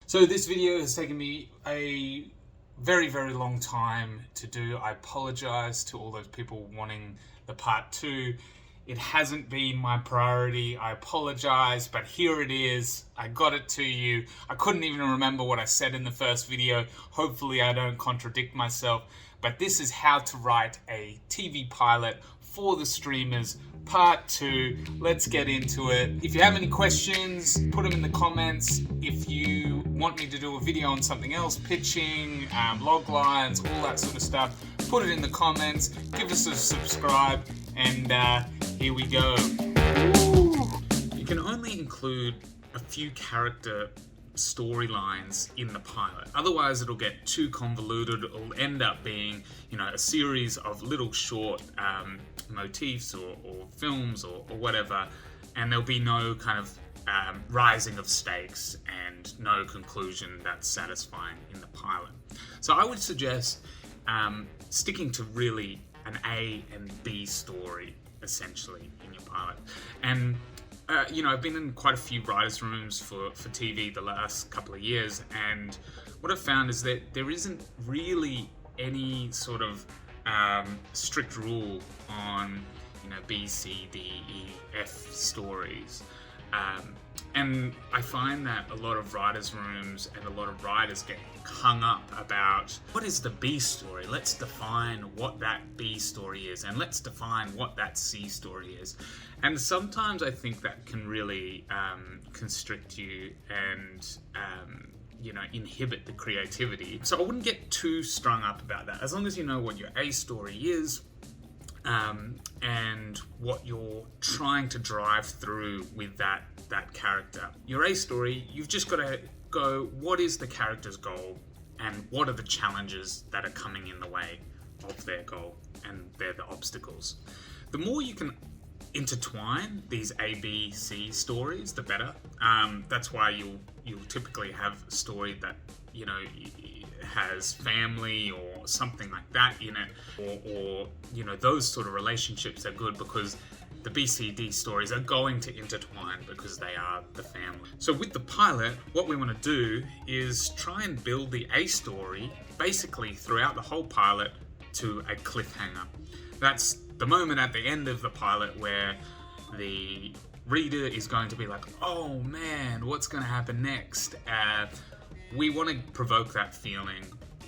So this video has taken me a very, very long time to do. I apologize to all those people wanting the part 2. It hasn't been my priority. I apologize, but here it is. I got it to you. I couldn't even remember what I said in the first video. Hopefully I don't contradict myself. But this is how to write a TV pilot for the streamers, part 2. Let's get into it. If you have any questions, put them in the comments. If you want me to do a video on something else, pitching, log lines, all that sort of stuff, put it in the comments. Give us a subscribe, and here we go. You can only include a few character storylines in the pilot. Otherwise it'll get too convoluted. It'll end up being, a series of little short motifs or films or whatever, and there'll be no kind of rising of stakes and no conclusion that's satisfying in the pilot. So I would suggest sticking to really an A and B story essentially in your pilot. And I've been in quite a few writers' rooms for TV the last couple of years, and what I've found is that there isn't really any sort of strict rule on, B, C, D, E, F stories. And I find that a lot of writers' rooms and a lot of writers get hung up about what is the B story? Let's define what that B story is, and let's define what that C story is. And sometimes I think that can really constrict you and inhibit the creativity. So I wouldn't get too strung up about that. As long as you know what your A story is, and what you're trying to drive through with that character. Your A story, you've just got to go, what is the character's goal, and what are the challenges that are coming in the way of their goal, and they're the obstacles. The more you can intertwine these A, B, C stories, the better. That's why you'll typically have a story that has family or something like that in it, or those sort of relationships are good because the B, C, D stories are going to intertwine because they are the family. So with the pilot, what we want to do is try and build the A story basically throughout the whole pilot to a cliffhanger. That's the moment at the end of the pilot where the reader is going to be like, oh man, what's going to happen next? We want to provoke that feeling,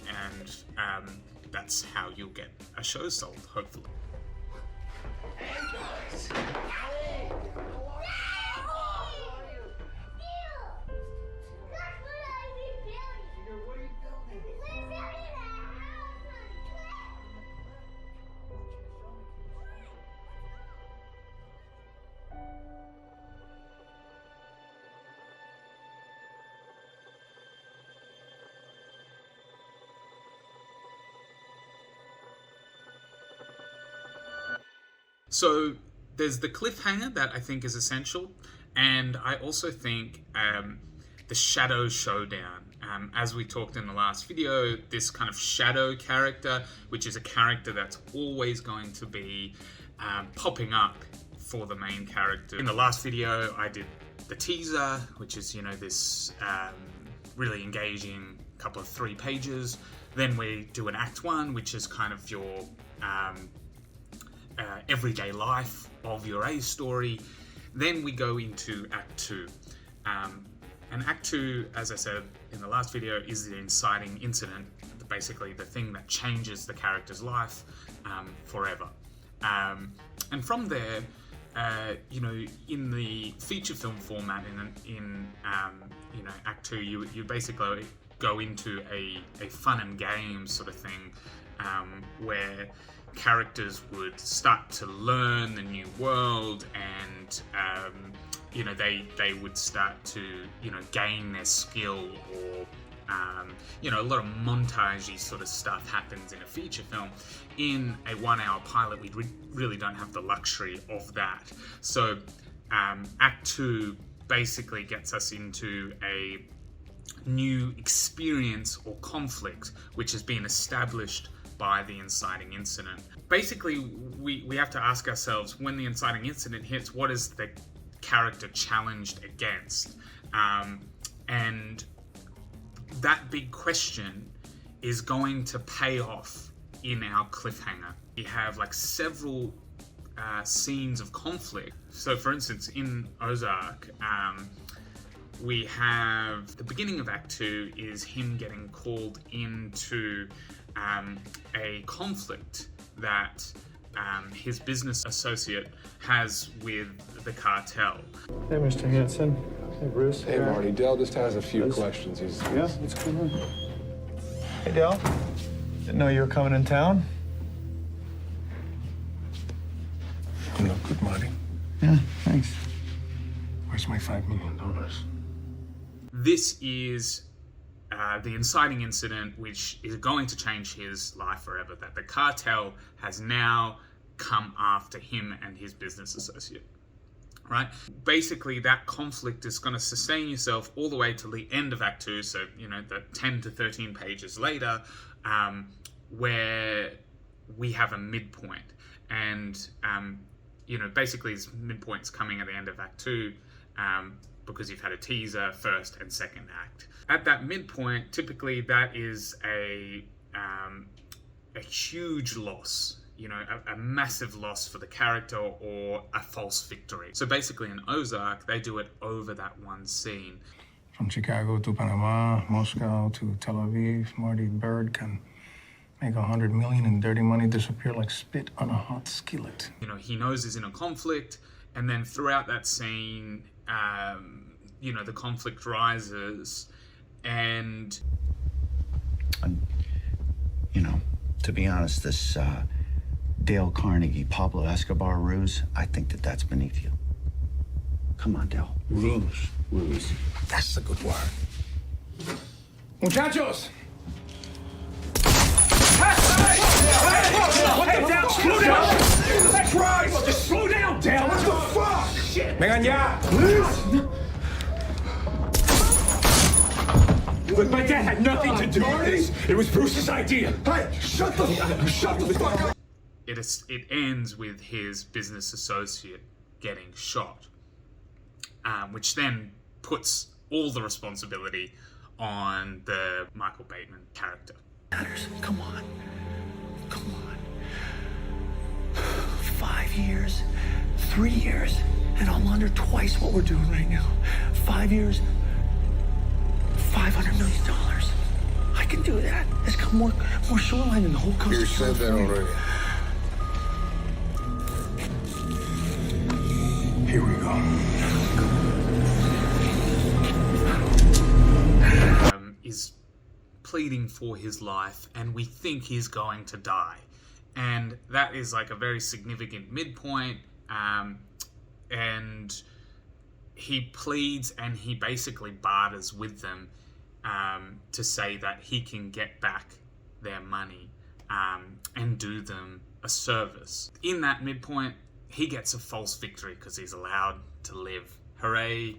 and that's how you'll get a show sold, hopefully. So there's the cliffhanger that I think is essential, and I also think the shadow showdown. As we talked in the last video, this kind of shadow character, which is a character that's always going to be popping up for the main character. In the last video, I did the teaser, which is, this really engaging couple of 3 pages. Then we do an Act 1, which is kind of your everyday life of your A story. Then we go into Act 2. And Act 2, as I said in the last video, is the inciting incident, basically the thing that changes the character's life forever. And from there, in the feature film format, in Act 2, you basically go into a fun and games sort of thing, where characters would start to learn the new world, and they would start to gain their skill, or a lot of montagey sort of stuff happens in a feature film. In a 1-hour pilot, we really don't have the luxury of that. So Act 2 basically gets us into a new experience or conflict which has been established by the inciting incident. Basically, we have to ask ourselves, when the inciting incident hits, what is the character challenged against? And that big question is going to pay off in our cliffhanger. We have like several scenes of conflict. So for instance, in Ozark, we have the beginning of Act 2 is him getting called into a conflict that his business associate has with the cartel. Hey, Mr. Hanson. Hey, Bruce. Hey, Marty. Dell just has a few questions. Yeah, what's going on? Hey, Dell. Didn't know you were coming in town. You look good, Marty. Yeah, thanks. Where's my $5 million? This is the inciting incident which is going to change his life forever, that the cartel has now come after him and his business associate, right? Basically, that conflict is going to sustain yourself all the way to the end of Act 2, so, the 10 to 13 pages later, where we have a midpoint. And, basically, this midpoint's coming at the end of Act 2, because you've had a teaser, first and second act. At that midpoint, typically that is a huge loss, a massive loss for the character or a false victory. So basically in Ozark, they do it over that one scene. From Chicago to Panama, Moscow to Tel Aviv, Marty Bird can make $100 million in dirty money disappear like spit on a hot skillet. He knows he's in a conflict, and then throughout that scene, the conflict rises, and to be honest, this Dale Carnegie, Pablo Escobar ruse, I think that's beneath you. Come on, Dale. Ruse. That's a good word. Muchachos! Hey, Dale, slow down! That's right! Just slow down, Dale! What the fuck? Shit! Vengan ya! But my dad had nothing to do with this. It was Bruce's idea. Hey, shut the fuck up! It ends with his business associate getting shot, which then puts all the responsibility on the Michael Bateman character. Come on. 5 years, 3 years, and I'm under twice what we're doing right now. 5 years, $500 million. I can do that. It's got more shoreline than the whole coast. You said that already. Here we go. Is pleading for his life, and we think he's going to die. And that is like a very significant midpoint. And he pleads and he basically barters with them to say that he can get back their money and do them a service. In that midpoint, he gets a false victory because he's allowed to live. Hooray.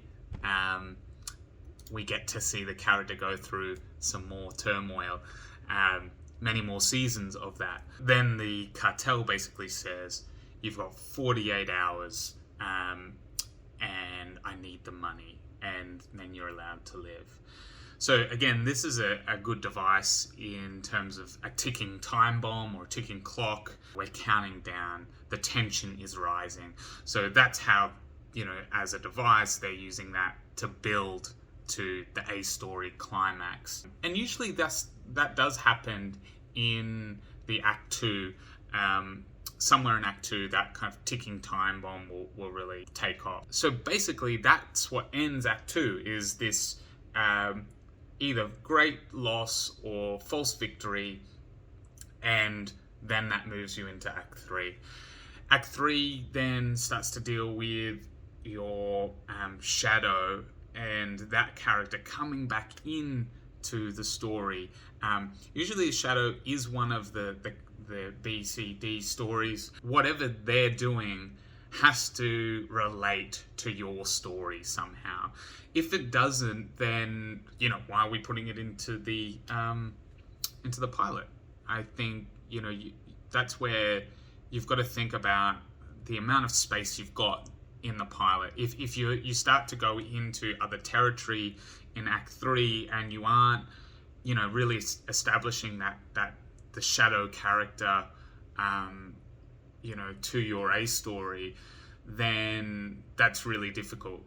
We get to see the character go through some more turmoil, many more seasons of that. Then the cartel basically says, you've got 48 hours and I need the money, and then you're allowed to live. So again, this is a good device in terms of a ticking time bomb or a ticking clock. We're counting down, the tension is rising. So that's how, as a device, they're using that to build to the A-story climax. And usually that does happen in the Act 2. Somewhere in Act 2, that kind of ticking time bomb will really take off. So basically, that's what ends Act 2, is this either great loss or false victory, and then that moves you into Act 3. Act 3 then starts to deal with your shadow and that character coming back into the story. Usually the shadow is one of the B, C, D stories. Whatever they're doing has to relate to your story somehow. If it doesn't, then why are we putting it into the pilot? I think that's where you've got to think about the amount of space you've got in the pilot. If you start to go into other territory in Act 3 and you aren't really establishing that the shadow character, to your A story, then that's really difficult,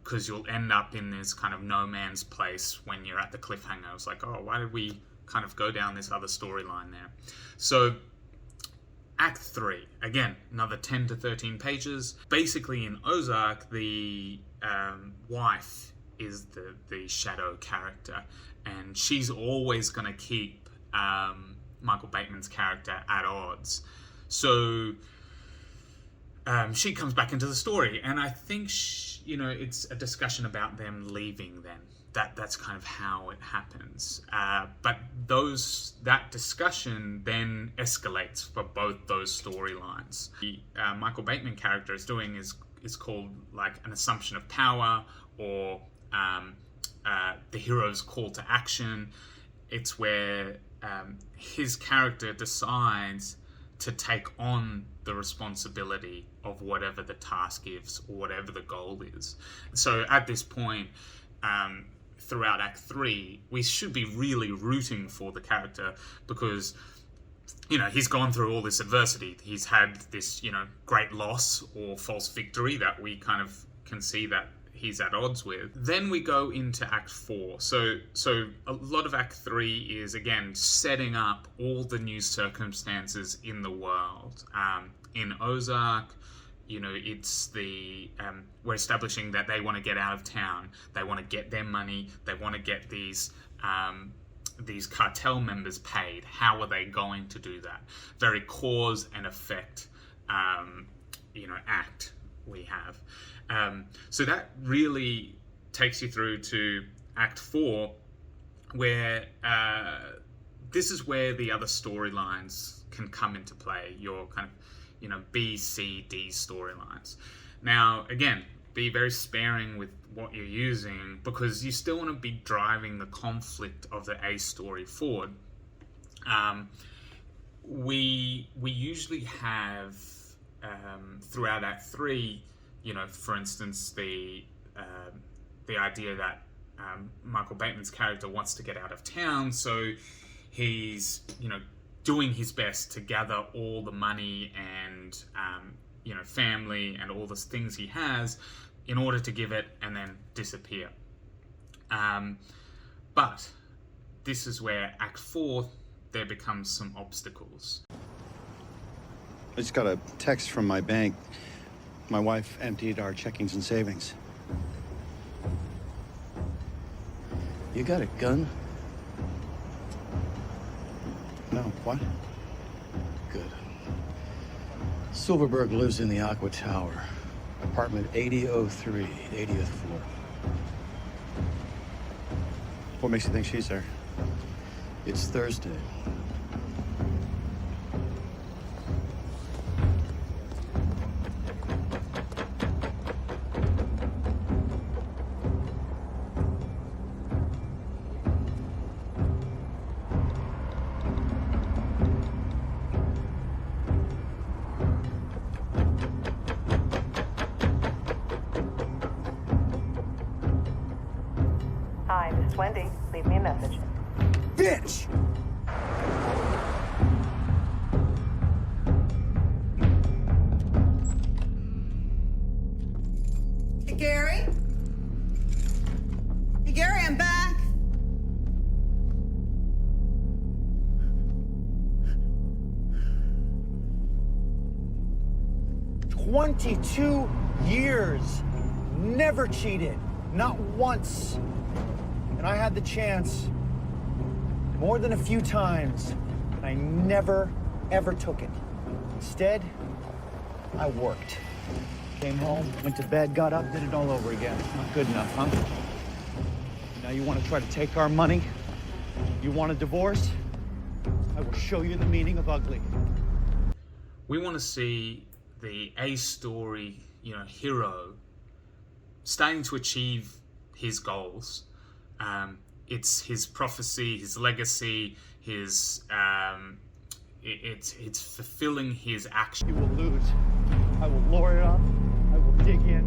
because you'll end up in this kind of no man's place when you're at the cliffhanger. It's like, oh, why did we kind of go down this other storyline there? So Act 3, again, another 10 to 13 pages. Basically, in Ozark, the wife is the shadow character, and she's always going to keep Michael Bateman's character at odds. So she comes back into the story, and I think it's a discussion about them leaving then. That's kind of how it happens. But that discussion then escalates for both those storylines. The Michael Bateman character is doing is called like an assumption of power, or the hero's call to action. It's where his character decides to take on the responsibility of whatever the task is or whatever the goal is. So at this point, throughout Act 3, we should be really rooting for the character, because he's gone through all this adversity. He's had this great loss or false victory that we kind of can see that he's at odds with. Then we go into Act 4. So a lot of Act 3 is, again, setting up all the new circumstances in the world. In Ozark, it's we're establishing that they want to get out of town. They want to get their money. They want to get these cartel members paid. How are they going to do that? Very cause and effect, act we have. So that really takes you through to Act 4, where this is where the other storylines can come into play. Your kind of B, C, D storylines. Now, again, be very sparing with what you're using, because you still want to be driving the conflict of the A story forward. We usually have throughout Act 3, for instance, the idea that Michael Bateman's character wants to get out of town, so he's doing his best to gather all the money and family and all the things he has in order to give it and then disappear. But this is where Act 4, there becomes some obstacles. I just got a text from my bank. My wife emptied our checkings and savings. You got a gun? No, what? Good. Silverberg lives in the Aqua Tower. Apartment 8003, 80th floor. What makes you think she's there? It's Thursday. Hi, this is Wendy. Leave me a message. Bitch! Hey, Gary? Hey, Gary, I'm back. "22 years, never cheated, not once. And I had the chance more than a few times, and I never, ever took it. Instead, I worked. Came home, went to bed, got up, did it all over again. Not good enough, huh? Now you want to try to take our money? You want a divorce? I will show you the meaning of ugly. We want to see the A story, hero starting to achieve his goals. It's his prophecy, his legacy, his it's fulfilling his action. You will lose. I will lure it up. I will dig in.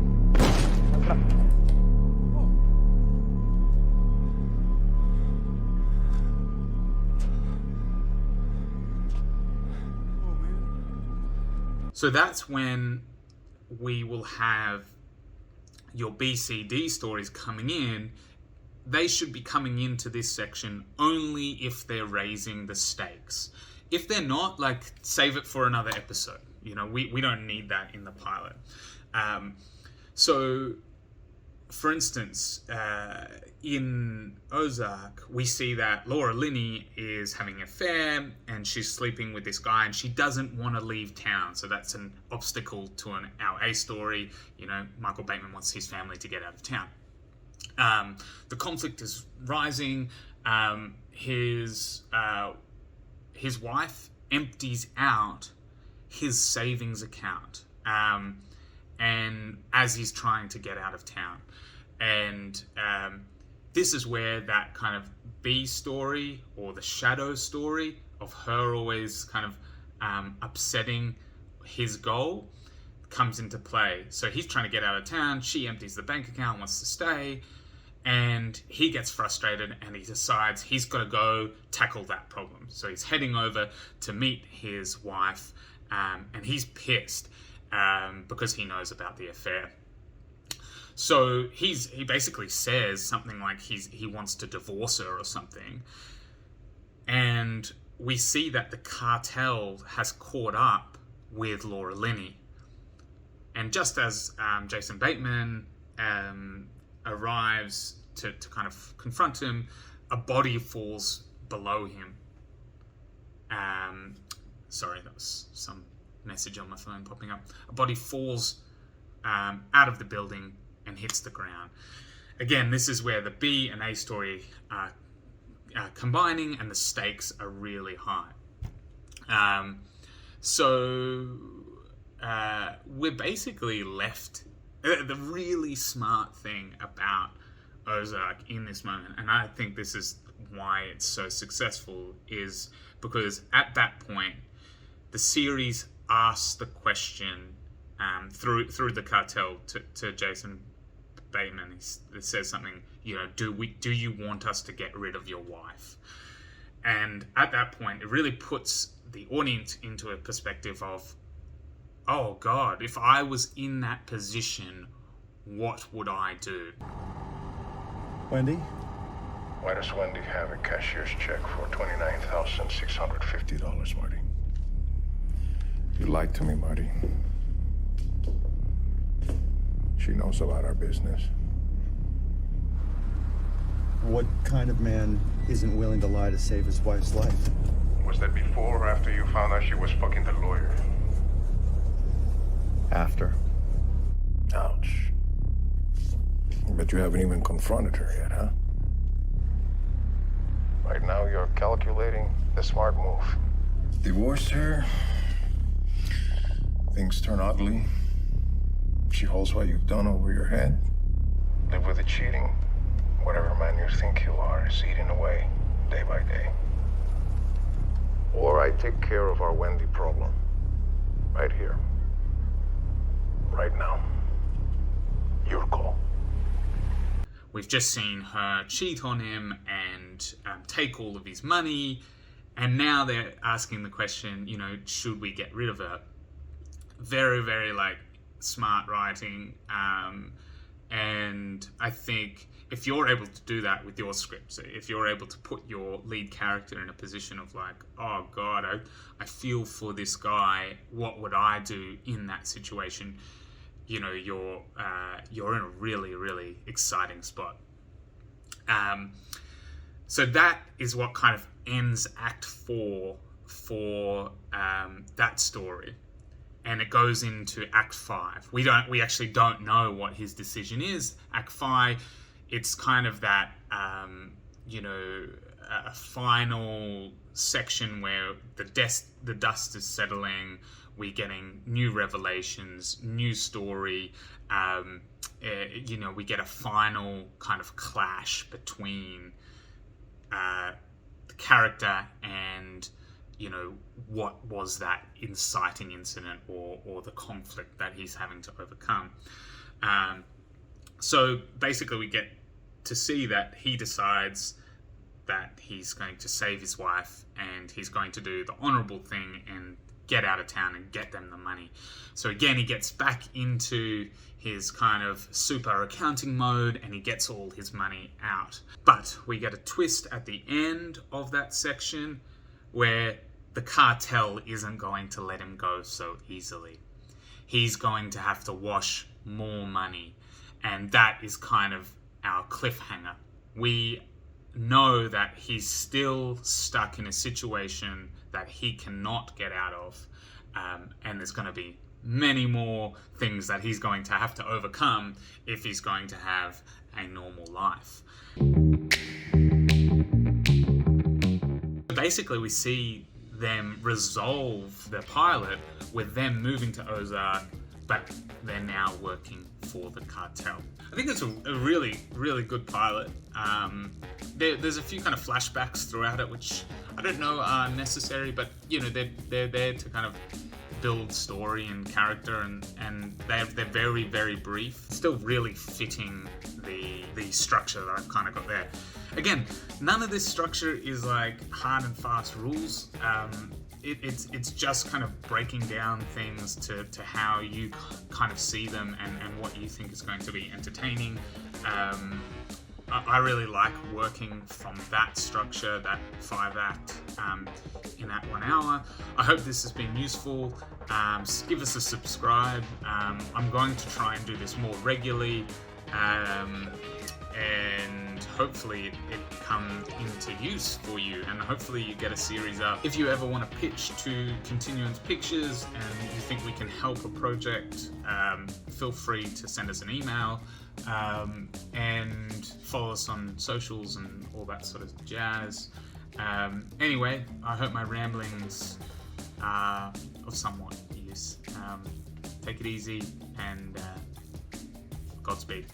So that's when we will have your BCD stories coming in. They should be coming into this section only if they're raising the stakes. If they're not, like, save it for another episode. You know, we don't need that in the pilot. So, for instance, in Ozark, we see that Laura Linney is having an affair and she's sleeping with this guy and she doesn't want to leave town. So that's an obstacle to our A story. You know, Michael Bateman wants his family to get out of town. The conflict is rising. His wife empties out his savings account, and as he's trying to get out of town, and this is where that kind of B story or the shadow story of her always kind of upsetting his goal comes into play. So he's trying to get out of town. She empties the bank account, wants to stay. And he gets frustrated and he decides he's got to go tackle that problem. So he's heading over to meet his wife, and he's pissed because he knows about the affair. So he basically says something like he wants to divorce her or something. And we see that the cartel has caught up with Laura Linney. And just as Jason Bateman arrives to kind of confront him, a body falls below him. Sorry, that was some message on my phone popping up. A body falls out of the building and hits the ground. Again, this is where the B and A story are combining and the stakes are really high. So we're basically left. The really smart thing about Ozark in this moment, and I think this is why it's so successful, is because at that point, the series asks the question through the cartel to Jason Bateman. It says something, you know, do you want us to get rid of your wife? And at that point, it really puts the audience into a perspective of, oh God, if I was in that position, what would I do? Wendy? Why does Wendy have a cashier's check for $29,650, Marty? You lied to me, Marty. She knows about our business. What kind of man isn't willing to lie to save his wife's life? Was that before or after you found out she was fucking the lawyer? After. Ouch. But you haven't even confronted her yet, huh? Right now you're calculating the smart move. Divorce her. Things turn ugly. She holds what you've done over your head. Live with the cheating. Whatever man you think you are is eating away day by day. Or I take care of our Wendy problem. Right here. Right now. Your call. We've just seen her cheat on him and take all of his money, and now they're asking the question, you know, should we get rid of her? Very, very, like, smart writing, and I think if you're able to do that with your script, so if you're able to put your lead character in a position of like, oh God, I feel for this guy, what would I do in that situation? You know, you're in a really, really exciting spot. So that is what kind of ends Act 4 for that story, and it goes into Act 5. We actually don't know what his decision is. Act 5, it's kind of that a final section where the dust is settling. We're getting new revelations, new story. We get a final kind of clash between the character and, you know, what was that inciting incident or the conflict that he's having to overcome. So basically we get to see that he decides that he's going to save his wife and he's going to do the honorable thing and get out of town and get them the money. So again, he gets back into his kind of super accounting mode and he gets all his money out. But we get a twist at the end of that section where the cartel isn't going to let him go so easily. He's going to have to wash more money, and that is kind of our cliffhanger. We know that he's still stuck in a situation that he cannot get out of, and there's going to be many more things that he's going to have to overcome if he's going to have a normal life. Basically, we see them resolve the pilot with them moving to Ozark, but they're now working for the cartel. I think it's a really, really good pilot. There's a few kind of flashbacks throughout it, which I don't know are necessary, but you know, they're there to kind of build story and character, and they're very, very brief. Still really fitting the structure that I've kind of got there. Again, none of this structure is like hard and fast rules. It's just kind of breaking down things to how you kind of see them and what you think is going to be entertaining. I really like working from that structure, that 5-act, in that 1 hour. I hope this has been useful. Give us a subscribe. I'm going to try and do this more regularly, and hopefully it comes into use for you, and hopefully you get a series up. If you ever want to pitch to Continuance Pictures and you think we can help a project, feel free to send us an email, and follow us on socials and all that sort of jazz. Anyway, I hope my ramblings are of somewhat use. Take it easy, and Godspeed.